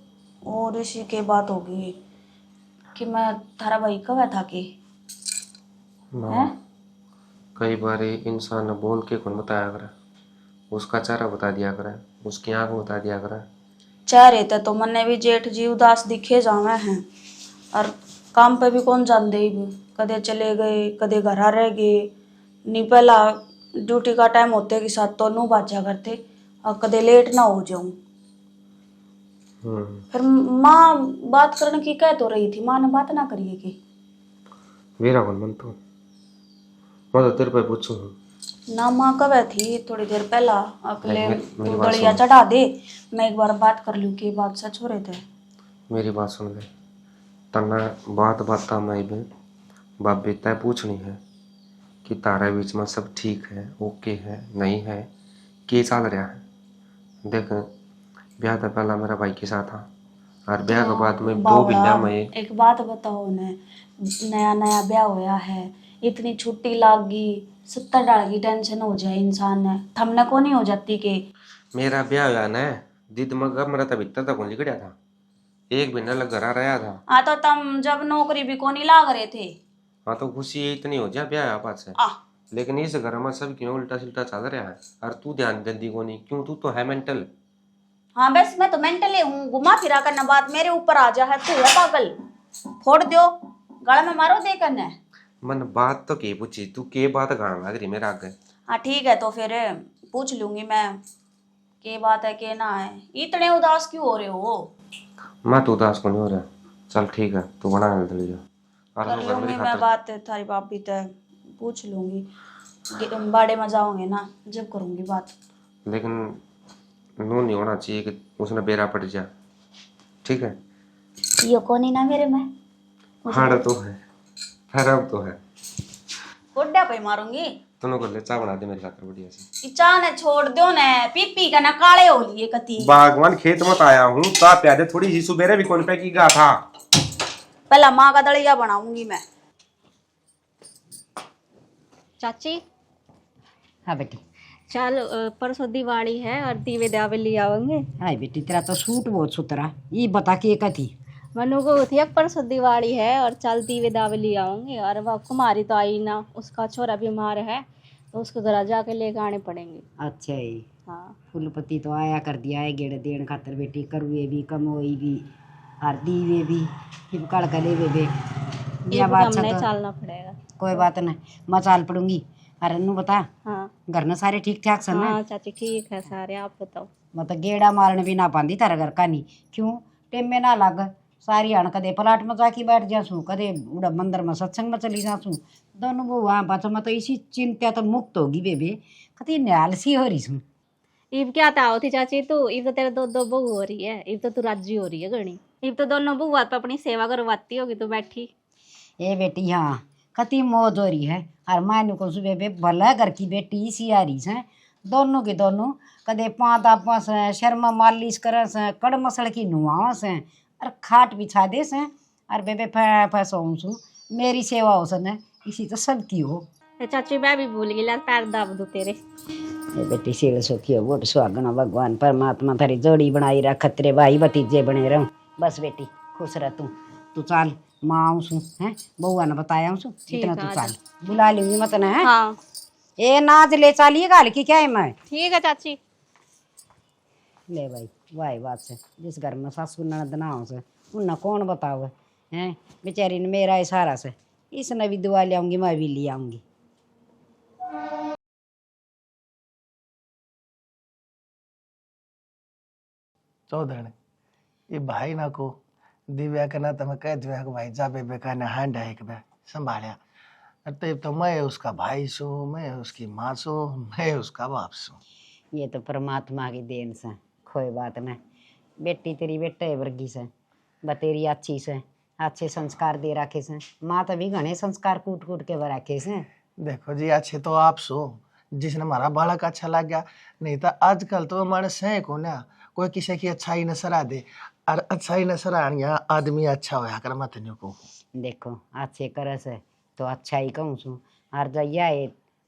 और इसी के बात होगी कि मैं थारा भाई कब था कि है? कई बार इंसान बोल के कौन बताया करे, उसका चेहरा बता दिया करे, उसकी आंख बता दिया करे। चेहरे ते तो मन्ने भी जेठ जी उदास दिखे जावे हैं, और काम पे भी कौन जान दे, कदे चले गए कदे घर आ रह गए। नहीं पहला ड्यूटी का टाइम होते के साथ तो 9 बाजा करते और कदे लेट ना हो जाऊं। फिर माँ बात करने की कह तो रही थी, माँ ने बात ना करिए कि मेरा कौन मन तो मैं तो तेरे पे पूछूं ना। माँ कब थी थोड़ी देर पहला अगले मेरी बात गलिया चढ़ा दे, मैं एक बार बात कर लूँ कि बात सच हो रहे थे। मेरी बात सुन ले, तना बात बाता में भी भाभी तय पूछनी है कि तारे बीच में सब ठीक है, ओके है, नहीं है, क्या चल रहा है। देख ब्याह तो पहला मेरा भाई के साथ था और ब्याह के बाद में 2 महीना में एक बात बताओ ने, नया नया ब्याह होया है, इतनी छुट्टी लाग गई, 70 डाल की टेंशन हो जाए इंसान ने, थमने को नहीं हो जाती कि मेरा ब्याह हुआ ना दीद मगर मेरा तो भीतर तक निकलिया था, 1 महीना लग घर रहा था। हाँ तो तुम जब नौकरी भी को नहीं लाग रहे थे। हाँ तो खुशी इतनी हो जाए ब्याह आपस से, लेकिन इस घर में सब क्यों उल्टा सिल्टा चल रहा है और तू ध्यान देती को नहीं क्यों? तू तो है मेंटल, हाँ बस मैं तो मेंटली हूँ, घुमा फिरा करना बात मेरे ऊपर आ जा है, तू है पागल, फोड़ दो गला में मारो दे करना। मन बात तो के पूछी तू के बात गाना लग रही मेरे आगे। हाँ ठीक है तो फिर पूछ लूंगी मैं के बात है के ना है। इतने उदास क्यों हो रहे हो? मैं तो उदास को नहीं हो रहा। चल ठीक है तू बना जल्दी जा। कर लूंगी मैं बात थारी भाभी तक, पूछ लूंगी। बाड़े में जाओगे ना जब करूंगी बात। लेकिन नू नहीं होना चाहिए कि उसने बेरा पड़ जा, ठीक है? ये कौन ही ना मेरे में हाड़ तो है, हरब तो है। गोड्डा पे मारूंगी। तूने को ले चाय बना दे मेरे खातिर बढ़िया सी। चाह ने छोड़ दो ने, पी पी का ना काले हो लिए कती। बागवान खेत मत आया हूँ, चाय प्या दे थोड़ी सी, सुबेरे भी कौन पे की गा था। पहला माँ का दलिया बनाऊंगी मैं। चाची हाँ बेटी। चल परसों दिवाली है और दीवे दावे ले आवेंगे। हाय बेटी तेरा तो सूट बहुत सुथरा, ये बता के एक थी। मनु को थी एक परसों दिवाली है और चल दीवे दावे ले आऊंगे। और वह कुमारी तो आई ना, उसका छोरा बीमार है तो उसको जरा जाके लेके आने पड़ेंगे। अच्छा ही। हाँ फुलपति तो आया कर दिया है गेड़ देन खातर बेटी, करुए भी कमोई भी और दीवे भी हिपकड़ गले भी ये हमने चलना पड़ेगा। कोई बात नहीं, मैं चाल पड़ूंगी। अरे नू बता, हाँ घर में सारे ठीक ठाक सन? हाँ चाची ठीक है सारे, आप बताओ। मतलब गेड़ा मारने भी ना पाती तारा घर का नहीं, क्यों टेम में ना लग। सारी हण कदे प्लाट में जाके बैठ जासूँ, कदे उड़ा मंदिर में सत्संग में चली जासूँ। दोनों वो वहाँ बच्चों में तो इसी चिंता तो मुक्त होगी बेबे, कति न्याल सी हो रही सूँ। इब क्या ताव थी चाची तू, इब तो तेरे दो दो बहू हो रही है, इब तो तू राजी हो रही है गणी। इब तो दोनों बहू तो अपनी सेवा करवाती होगी तू बैठी। ए बेटी हाँ कति मौज हो रही है। और मानू को सुबह बे भला घर की बेटी सी आ रही है, दोनों के दोनों कदे पाँत आपस शर्मा मालिश कर कड़ मसल की नुआव से और खाट बिछा दे से और बेबे फैसों सू मेरी सेवा हो सन, इसी तो सबकी हो। चाची मैं भी भूल गई, पैर दाब दो तेरे। ये बेटी सिल सुखी हो वोट सुहागना, भगवान परमात्मा थारी जोड़ी बनाई रख, खतरे भाई भतीजे बने रहो। बस बेटी खुश रह तू चाल, माँ आऊँ सू है बउआ ने बताया हूँ सू, इतना तू चाल बुला लूंगी मत न है। हाँ ए नाच ले चालिए गाल की क्या है मैं। ठीक है चाची। ले भाई वाही बात से, जिस घर में सासू ननद ना हो से उन्हें कौन बताओ हैं, बेचारी ने मेरा इशारा से इसने भी दुआ ले आऊंगी, मैं भी ले आऊंगी। चौधरी ये भाई ना को दिव्या के ना तो मैं कह दिव्या को भाई जा बेबे का ना हैंड है बे संभालिया। तो मैं उसका भाई सू, मैं उसकी माँ सू, मैं उसका बाप सू। ये तो परमात्मा की देन से, कोई बात नहीं। बेटी तेरी बेटे वर्गी से बतेरी अच्छी से, अच्छे संस्कार दे रखे से। माँ तो भी घने संस्कार कूट कूट के रखे से। देखो जी अच्छे तो आप सो जिसने हमारा बालक अच्छा लग गया, नहीं तो आजकल तो मानस है को ना कोई किसी की अच्छाई न सराह दे, और अच्छाई न सराह आदमी अच्छा होया कर मत न्यू को। देखो अच्छे कर से तो अच्छा ही कहूँ सू, और जैया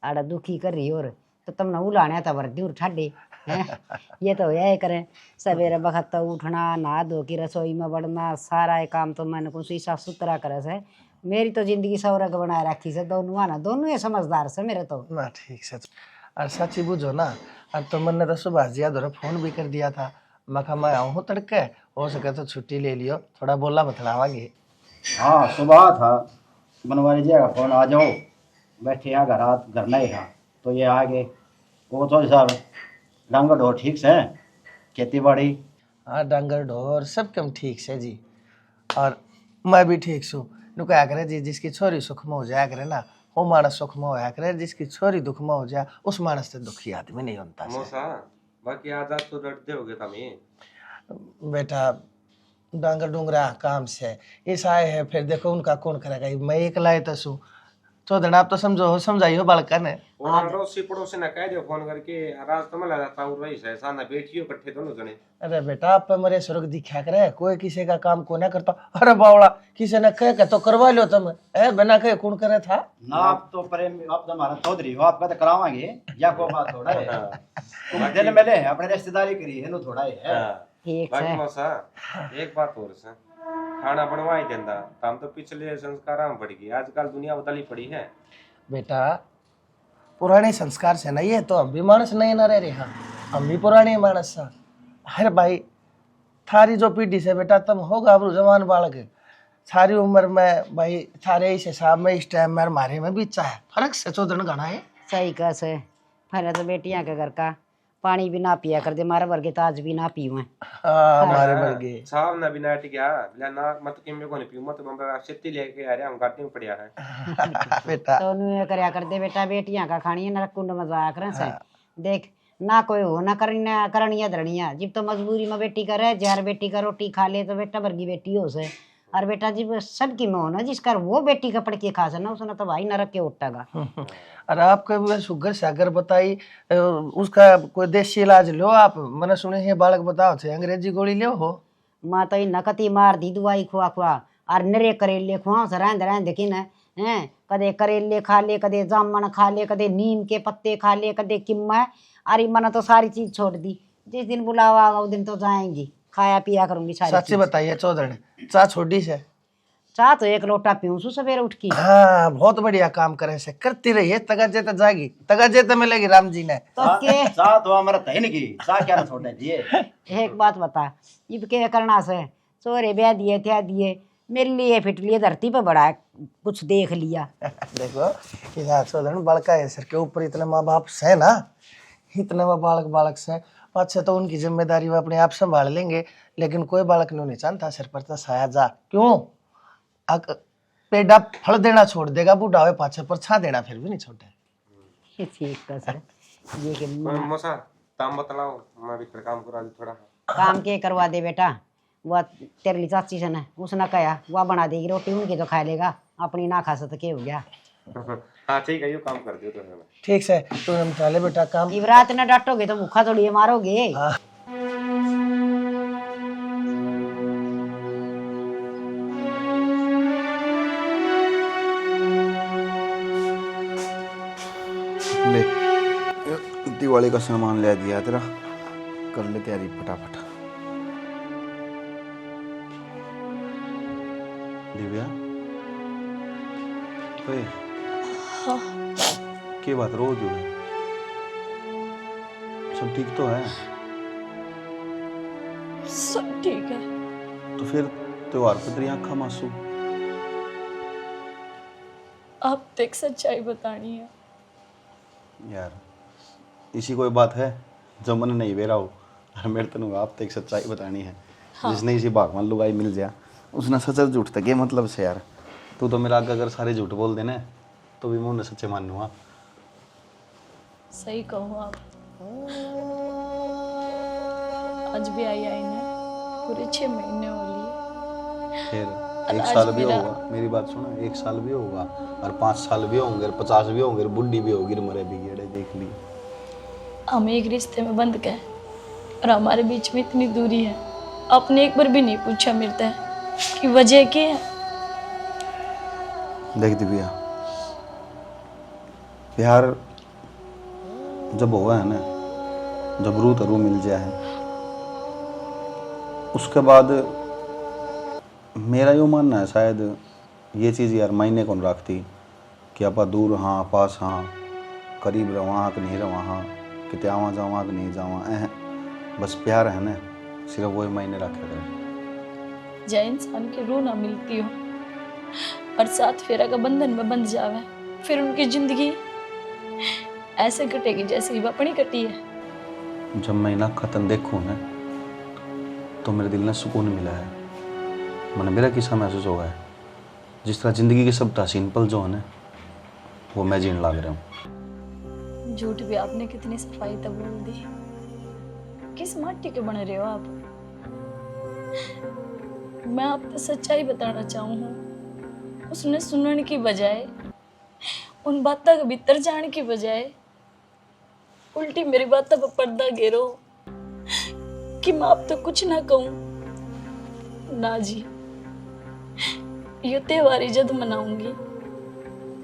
आड़ा दुखी कर रही और तो तुमने उलाने तो वर दूर ठाडे हैं। ये तो यह करें सवेरे वक्त तो उठना, नहा धो के रसोई में बढ़ना, सारा काम तो मैंने कुछ साफ सुथरा करे से। मेरी तो जिंदगी सौरग बनाए रखी से, दोनों आना दोनों ये समझदार से मेरे तो ना। ठीक से और सच्ची बुझो ना, और तो मैंने तो सुबह जिया दो फोन भी कर दिया था, मैं कहा मैं आऊँ तड़के, हो सके तो छुट्टी ले लियो, थोड़ा बोला बतलावांगे। हाँ सुबह था बनवारी जी का फोन, आ जाओ बैठे यहाँ घर नहीं था तो ये आ गए। वो तो साहब डांगर ढोर ठीक से खेती बाड़ी? हाँ डांगर ढोर सब कम ठीक से जी, और मैं भी ठीक सू। नु क्या करे जी, जिसकी छोरी सुख में हो जाया करे ना वो मानस सुख में होया करे, जिसकी छोरी दुख में हो जाए उस मानस से दुखी आदमी नहीं होता। मौसा बाकी आज तो डरते होगे तुम बेटा, डांगर डूंगरा काम से ऐसा है, फिर देखो उनका कौन करेगा, मैं एक लाए तसू। चौधरी आप तो समझो समझाइयो बालका ने। पड़ोसी पड़ोसी ने कह दियो फोन करके, राज तो मैं लगाता हूँ रही है साना बैठियो इकट्ठे दोनों जने। अरे बेटा आप पे मेरे स्वर्ग दिखा करे, कोई किसी का काम को ना करता। अरे बावड़ा किसी ने कह के तो करवा लो तुम, बिना कहे कौन करे था ना। आप तो प्रेम, आप तो हमारा चौधरी हो, आपका तो करावांगे या को बात थोड़ा है। तुम दिन में ले अपने रिश्तेदारी करी है नो थोड़ा है। ठीक बाकी है मौसा एक बात और से, खाना बनवा ही देंदा, हम तो पिछले संस्कार में पड़ गई, आजकल दुनिया बदली पड़ी है। बेटा पुराने संस्कार से नहीं है तो हम भी मानस नहीं ना रह रहे, हाँ हम भी पुराने मानस सा। अरे भाई थारी जो पीढ़ी से बेटा तब होगा अब जवान बालक सारी उम्र में भाई थारे इस हिसाब में इस टाइम में हमारे में बीचा है फर्क से चौधन घना है। सही कह से पहले तो बेटियां के घर का पानी भी ना पिया कर दे, मारे वर्गे तो आज भी ना पीऊँ हमारे वर्गे साहब ना बिना टिक गया बिना ना मत के में को नहीं पीऊँ मत बम्बा सेती लेके आ रहे हम गाड़ी में पड़िया है बेटा तो नु करया कर दे बेटा, बेटियां का खानी नरक कुंड में जाया कर से देख ना कोई हो ना करनिया धरनिया जब तो मजबूरी में बेटी करे जहर बेटी का रोटी खा ले तो बेटा वर्गी बेटी हो से। और बेटा जब सबकी में हो ना जिसका वो बेटी का पड़ के खा से ना उसने तो भाई नरक के उठागा। अरे आपका शुगर सागर बताई उसका कोई देसी इलाज लो आप, मैंने सुने हैं बालक बताओ थे अंग्रेजी गोली ले हो माँ तो नकती मार दी दवाई खुआ खुआ और नरे करेले खुआ से रहन रहन देखी न हैं कदे करेले खा ले कदे जामन खा ले कदे नीम के पत्ते खा ले कदे किम्मा। अरे मैंने तो सारी चीज छोड़ दी, जिस दिन बुलावा उस दिन तो जाएंगी खाया पिया करूंगी सारी। सच्ची बताइए चौधरी चाह छोड़ी से चाह तो एक लोटा पीऊँ सवेरे उठ की। हाँ बहुत बढ़िया काम करे से करती रहिए तगजे तो जाएगी तगजे तो मिलेगी राम जी ने तो के चाह तो हमारा तय नहीं की चाह क्या ना छोड़ने दिए। एक बात बता इब के करना से सोरे ब्याह दिए थे दिए मेरे लिए फिट लिए धरती पे बड़ा है कुछ देख लिया। देखो इधर चौधरी बड़का है सर के ऊपर इतने माँ बाप से ना इतने वो बालक बालक से अच्छा तो उनकी जिम्मेदारी वो अपने आप संभाल लेंगे, लेकिन कोई बालक नहीं जानता सिर पर तो साया जा क्यों पेड़ा फल देना छोड़ देगा बूढ़ा हुए पाछे पर छा देना फिर भी नहीं छोड़े। ठीक है सर ये के मौसा ताम बतलाओ मैं भी काम करा दी थोड़ा काम के करवा दे बेटा, वह तेरे लिए चाची से ना उसने कहा वह बना देगी रोटी उनकी तो खा लेगा अपनी ना खा सकते क्या हो गया। हाँ ठीक है यो काम कर दियो तो ठीक से तो हम चले बेटा काम शिवरात न डांटोगे तो भूखा थोड़ी मारोगे। ले दिवाली का सामान ले दिया तेरा, कर ले तैयारी फटाफट। दिव्या ओए क्या बात रो जो है? सब ठीक तो है? सब ठीक है। तो फिर त्योहार पर तेरी आँखा मासूम। आप तक सच्चाई बतानी है यार इसी कोई बात है जो मन नहीं बेरा हो और मेरे तनु आप तक सच्चाई बतानी है। हाँ। जिसने इसी भगवान लुगाई मिल जाए उसने सच झूठ तक मतलब से यार तू तो मेरा अगर सारे झूठ बोल देने तो भी मुँह सच्चे मानूंगा। सही कहो आप। आज भी आई ने पूरे 6 महीने हो लिए। फिर 1 साल भी होगा, मेरी बात सुनो 1 साल भी होगा और 5 साल भी होंगे 50 भी होंगे बुढ़ी भी होगी मरे भी गेड़े देख ली। हम एक रिश्ते में बंद गए और हमारे बीच में इतनी दूरी है, आपने एक बार भी नहीं पूछा मिलता है कि वजह क्या है। देख दिव्या प्यार जब हुआ है ना जब रू तरू मिल जाए है उसके बाद मेरा यूँ मानना है शायद ये चीज़ यार मायने कौन रखती कि आप दूर हाँ पास हाँ करीब रवा कि नहीं रवा हाँ कितने आवा जावा कि नहीं जावा बस प्यार है ना सिर्फ वही मायने रखे करे। जय इंसान की रूह ना मिलती हो और 7 फेरा का बंधन में बंध जावे फिर उनकी जिंदगी ऐसे कटेगी जैसे ही अपनी कटी है। जब मैं इना खतन देखूँ ना तो मेरे दिल ने सुकून मिला है। मैंने मेरा किस्सा महसूस होगा है जिस तरह ज़िंदगी के सब तहसीन पल जो है ना वो मैं जीने लग रहा हूँ। झूठ भी आपने कितनी सफाई तब बोल दी। किस माटी के बन रहे हो आप? मैं आपको सच्चाई बताना चाहूँ उसने सुनने की बजाय उन बातों के भीतर जाने की बजाय उल्टी मेरी बातों पर पर्दा घेरो कि मैं आप तो कुछ ना कहूँ ना जी। ये त्योहार जब मनाऊंगी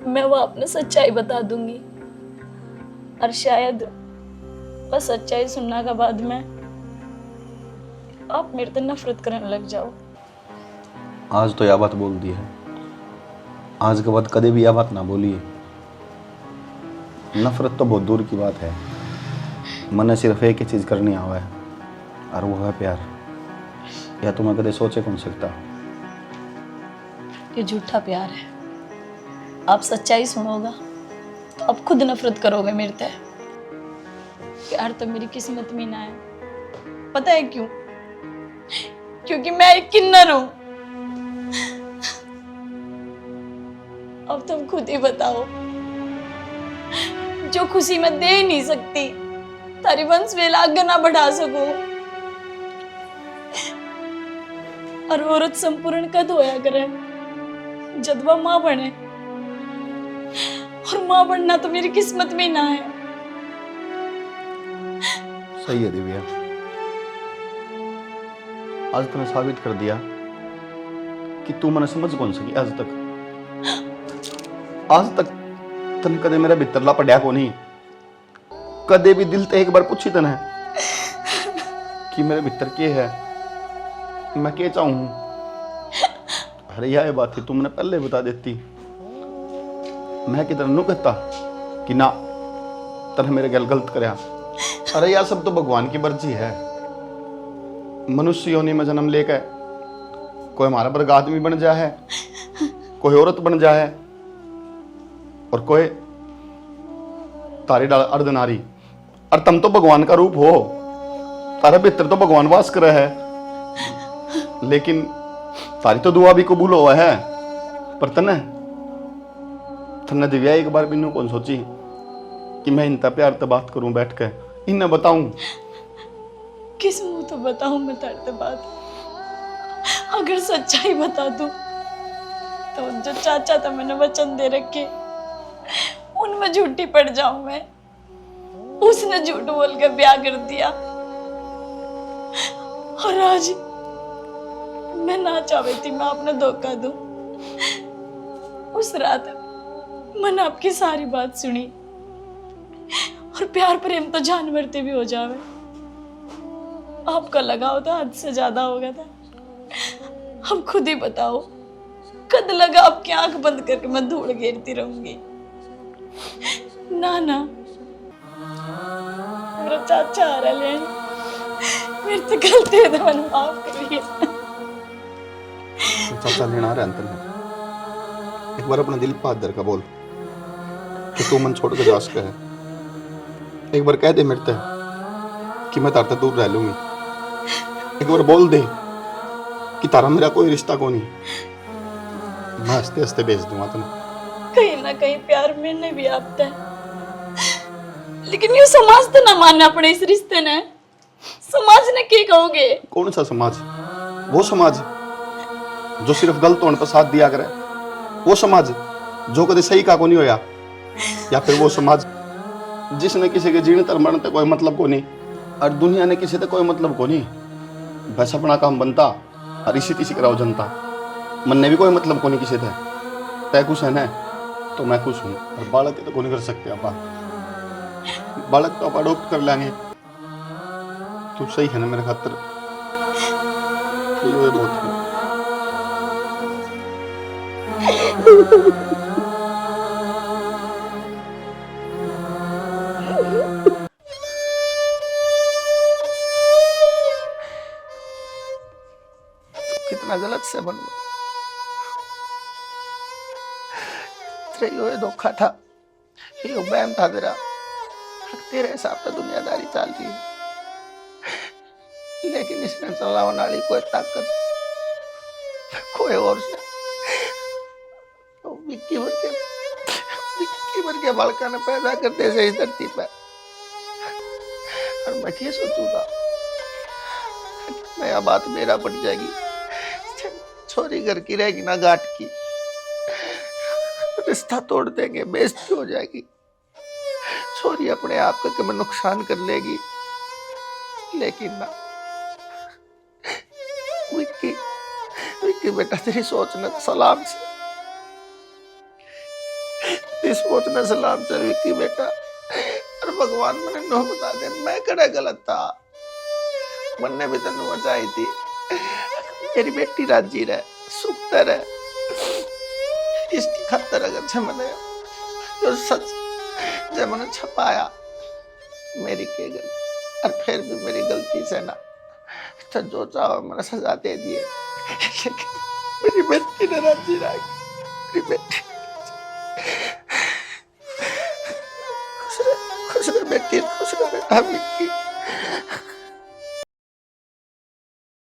मैं वो आपने सच्चाई बता दूंगी और शायद वह सच्चाई सुनने के बाद में आप मेरे से नफरत करने लग जाओ। आज तो यह बात बोल दी है, आज के बाद कदे भी यह बात ना बोलिए। नफरत तो बहुत दूर की बात है, मैंने सिर्फ एक ही चीज़ करनी आवा है और वो है प्यार, या तो मैं कदे सोचे कौन सकता। ये झूठा प्यार है। आप सच्चाई सुनोगा तो आप खुद नफरत करोगे मेरे से। प्यार तो मेरी किस्मत में ना है। पता है क्यों? क्योंकि मैं एक किन्नर हूं। अब तुम खुद ही बताओ, जो खुशी मैं दे ही नहीं सकती, तारी वंश वेला आगे ना बढ़ा सकूं। और औरत संपूर्ण कद होया करे जब वह मां बने, और मां बनना तो मेरी किस्मत में ही ना है। सही है दिव्या, आज तूने साबित कर दिया कि तू मने समझ कौन सकी। आज तक तन कदे मेरा भितरला पढ़िया को नहीं, कदे भी दिल ते एक बार पूछी तने कि मेरे भीतर के है, मैं के चाहूं। अरे यह बात थी तुमने पहले बता देती, मैं किधर नु कहता कि ना तने मेरे गल गलत करया। अरे यह सब तो भगवान की मर्जी है। मनुष्य योनि में जन्म लेकर कोई हमारा वर्ग आदमी बन जाए है, कोई औरत बन जाए है, और कोई तारी डाल अर्धनारी। और तुम तो भगवान का रूप हो, तारे भीतर तो भगवान वास कर है। लेकिन तारी तो दुआ भी कबूल हुआ है, पर तने दिव्या एक बार भी कौन सोची कि मैं इनता प्यार तो बात करूं बैठ के, इन्हें बताऊं। किस मुंह तो बताऊं मैं तारी बात? अगर सच्चाई बता दूं तो जो चाचा था मैंने वचन दे रखे उनमें झूठी पड़ जाऊं मैं। उसने झूठ बोल के ब्याह कर दिया, और आज मैं ना चाहती थी मैं अपने धोखा दूं। उस रात मैंने आपकी सारी बात सुनी, और प्यार प्रेम तो जानवर ते भी हो जावे। आपका लगाव तो हद से ज्यादा हो गया था। अब खुद ही बताओ, कद लगा आपकी आंख बंद करके मैं धूल घेरती रहूंगी? ना ना, मेरा चाचा आ रहा लेन, मेरे तो गलती है तो मैंने माफ करिए। चाचा लेना आ रहा है अंतर, एक बार अपना दिल पाद दर का बोल कि तू मन छोड़ के जा सके है। एक बार कह दे मेरे ते कि मैं तार ते दूर रह लूंगी। एक बार बोल दे कि तारा मेरा कोई रिश्ता को नहीं, मैं हंसते हंसते भेज दूंगा तुम्हें। कहीं ना कहीं प्यार मैंने भी आपता है, लेकिन ये समाज तो ना मानना पड़े इस रिश्ते ने। समाज ने क्या कहोगे? कौन सा समाज? वो समाज जो सिर्फ गलत होने पर साथ दिया करे, वो समाज जो कभी सही का को नहीं होया, या फिर वो समाज जिसने किसी के जीने तर मरने कोई मतलब को नहीं, और दुनिया ने किसी से कोई मतलब को नहीं। बस अपना काम बनता और इसी तीसी कराओ जनता। मन ने भी कोई मतलब को नहीं किसी से। तय खुश है ना तो मैं खुश हूँ, और बालक तो को नहीं कर सकते आप। बालक तो आप अडोप्ट कर लेंगे। तू सही है ना मेरे खातर, ये बहुत है। कितना गलत से बन तेरे यो धोखा था, यो बैम था तेरा। तेरे हिसाब से दुनियादारी चल रही है, लेकिन इसने चलाने वाली कोई ताकत कोई और से विक्की भर के बालका ने पैदा करते से इस धरती पे। और मैं ये सोचूंगा नया बात मेरा पड़ जाएगी, छोरी घर की रहेगी ना घाट की, रिश्ता तोड़ देंगे, बेइज्जती हो जाएगी। छोरी अपने आप का मैं नुकसान कर लेगी। लेकिन ना विक्की बेटा, तेरी सोचने सलाम से, तेरी सोचने सलाम से विक्की बेटा। और भगवान मैंने नो बता दे, मैं कड़ा गलत था। मन ने भी तेन बचाई थी, मेरी बेटी राजी रहे, सुखता रहे। इसकी खातर अगर से मैंने जो सच जब मैंने छपाया मेरी के गलती, और फिर भी मेरी गलती से ना तो जो चाहो मेरा सजा दे दिए, लेकिन मेरी बेटी ने राजी रहा, मेरी बेटी खुश रह बेटी, खुश रह बेटा विक्की।